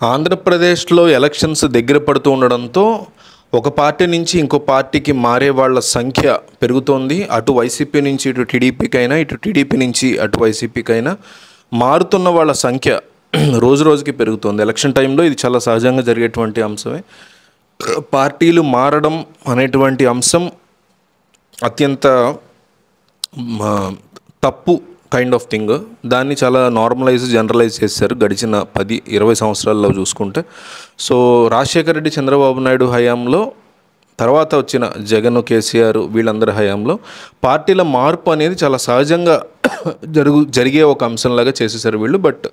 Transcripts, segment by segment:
ఆంధ్రప్రదేశ్లో ఎలక్షన్స్ దగ్గర పడుతూ ఉండడంతో ఒక పార్టీ నుంచి ఇంకో పార్టీకి మారే వాళ్ళ సంఖ్య పెరుగుతోంది. అటు వైసీపీ నుంచి ఇటు టీడీపీకైనా, ఇటు టీడీపీ నుంచి అటు వైసీపీకైనా మారుతున్న వాళ్ళ సంఖ్య రోజు రోజుకి పెరుగుతోంది. ఎలక్షన్ టైంలో ఇది చాలా సహజంగా జరిగేటువంటి అంశమే. పార్టీలు మారడం అనేటువంటి అంశం అత్యంత తప్పు కైండ్ ఆఫ్ థింగ్. దాన్ని చాలా జనరలైజ్ చేశారు గడిచిన 10-20 సంవత్సరాల్లో చూసుకుంటే. సో రాజశేఖర రెడ్డి, చంద్రబాబు నాయుడు హయాంలో, తర్వాత వచ్చిన జగన్, కేసీఆర్ వీళ్ళందరి హయాంలో పార్టీల మార్పు అనేది చాలా సహజంగా జరిగే ఒక అంశంలాగా చేసేసారు వీళ్ళు. బట్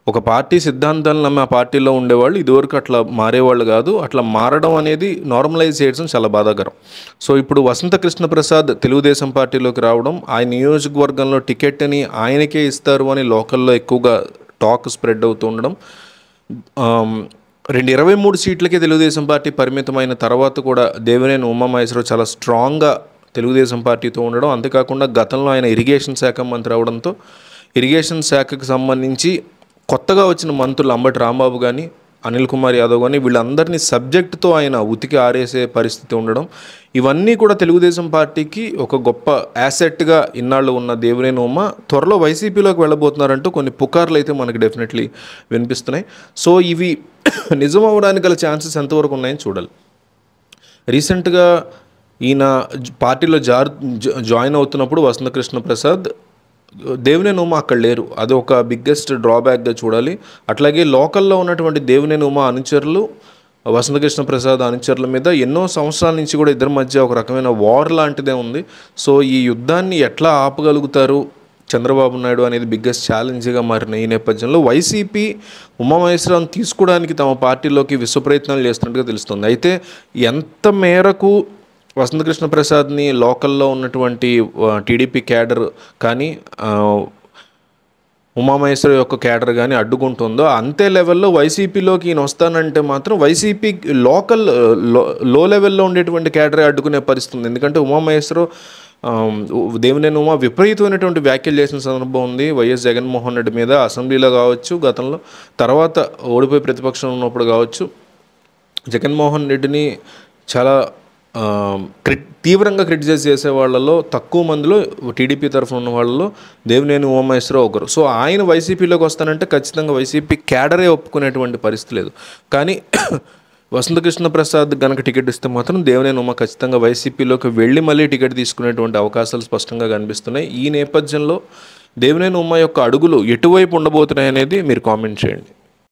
ఒక పార్టీ సిద్ధాంతాలను నమ్మి ఆ పార్టీలో ఉండేవాళ్ళు ఇదివరకు అట్లా మారేవాళ్ళు కాదు. అట్లా మారడం అనేది నార్మలైజ్ చేయడం చాలా బాధాకరం. సో ఇప్పుడు వసంత కృష్ణ ప్రసాద్ తెలుగుదేశం పార్టీలోకి రావడం, ఆ నియోజకవర్గంలో టికెట్ని ఆయనకే ఇస్తారు అని లోకల్లో ఎక్కువగా టాక్ స్ప్రెడ్ అవుతూ ఉండడం, 23 సీట్లకే తెలుగుదేశం పార్టీ పరిమితమైన తర్వాత కూడా దేవినేని ఉమామహేశ్వరరావు చాలా స్ట్రాంగ్గా తెలుగుదేశం పార్టీతో ఉండడం, అంతేకాకుండా గతంలో ఆయన ఇరిగేషన్ శాఖ మంత్రి అవడంతో ఇరిగేషన్ శాఖకు సంబంధించి కొత్తగా వచ్చిన మంత్రులు అంబటి రాంబాబు కానీ, అనిల్ కుమార్ యాదవ్ కానీ వీళ్ళందరినీ సబ్జెక్టుతో ఆయన ఉతికి ఆరేసే పరిస్థితి ఉండడం, ఇవన్నీ కూడా తెలుగుదేశం పార్టీకి ఒక గొప్ప యాసెట్గా ఇన్నాళ్ళు ఉన్న దేవినేని ఉమ త్వరలో వైసీపీలోకి వెళ్ళబోతున్నారంటూ కొన్ని పుకార్లు అయితే మనకి డెఫినెట్లీ వినిపిస్తున్నాయి. సో ఇవి నిజం అవ్వడానికి గల ఛాన్సెస్ ఎంతవరకు ఉన్నాయని చూడాలి. రీసెంట్గా ఈయన పార్టీలో జాయిన్ అవుతున్నప్పుడు వసంత కృష్ణ ప్రసాద్, దేవినేని ఉమ అక్కడ లేరు. అది ఒక బిగ్గెస్ట్ డ్రాబ్యాక్గా చూడాలి. అట్లాగే లోకల్లో ఉన్నటువంటి దేవినేని ఉమ అనుచరులు, వసంతకృష్ణ ప్రసాద్ అనుచరుల మీద ఎన్నో సంవత్సరాల నుంచి కూడా ఇద్దరి మధ్య ఒక రకమైన వార్ లాంటిదే ఉంది. సో ఈ యుద్ధాన్ని ఎట్లా ఆపగలుగుతారు చంద్రబాబు నాయుడు అనేది బిగ్గెస్ట్ ఛాలెంజ్గా మారిన ఈ నేపథ్యంలో వైసీపీ ఉమామహేశ్వరరావును తీసుకోవడానికి తమ పార్టీలోకి విశ్వప్రయత్నాలు చేస్తున్నట్టుగా తెలుస్తుంది. అయితే ఎంత మేరకు వసంతకృష్ణ ప్రసాద్ని లోకల్లో ఉన్నటువంటి టీడీపీ క్యాడర్ కానీ, ఉమామహేశ్వర యొక్క క్యాడర్ కానీ అడ్డుకుంటుందో అంతే లెవెల్లో వైసీపీలోకి ఈయన వస్తానంటే మాత్రం వైసీపీ లోకల్ లో లెవెల్లో ఉండేటువంటి క్యాడరే అడ్డుకునే పరిస్థితి ఉంది. ఎందుకంటే ఉమామహేశ్వరరావు, దేవినేని ఉమ విపరీతమైనటువంటి వ్యాఖ్యలు చేసిన సందర్భం ఉంది వైఎస్ జగన్మోహన్ రెడ్డి మీద, అసెంబ్లీలో కావచ్చు, గతంలో, తర్వాత ఓడిపోయి ప్రతిపక్షంలో ఉన్నప్పుడు కావచ్చు. జగన్మోహన్ రెడ్డిని చాలా తీవ్రంగా క్రిటిసైజ్ చేసే వాళ్ళలో తక్కువ మందిలో టీడీపీ తరఫున ఉన్న వాళ్ళలో దేవినేని ఉమామహేశ్వరరావు ఒకరు. సో ఆయన వైసీపీలోకి వస్తానంటే ఖచ్చితంగా వైసీపీ క్యాడరే ఒప్పుకునేటువంటి పరిస్థితి లేదు. కానీ వసంతకృష్ణ ప్రసాద్ కనుక టికెట్ ఇస్తే మాత్రం దేవినేని ఉమ ఖచ్చితంగా వైసీపీలోకి వెళ్ళి మళ్ళీ టికెట్ తీసుకునేటువంటి అవకాశాలు స్పష్టంగా కనిపిస్తున్నాయి. ఈ నేపథ్యంలో దేవినేని ఉమ యొక్క అడుగులు ఎటువైపు ఉండబోతున్నాయి అనేది మీరు కామెంట్ చేయండి.